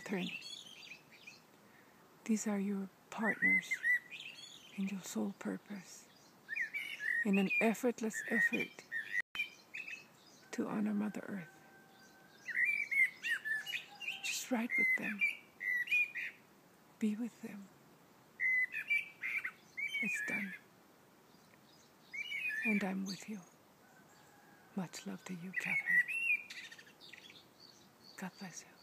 Catherine. These are your partners in your soul purpose, in an effortless effort to honor Mother Earth. Just ride with them. Be with them. It's done. And I'm with you. Much love to you, Catherine. God bless you.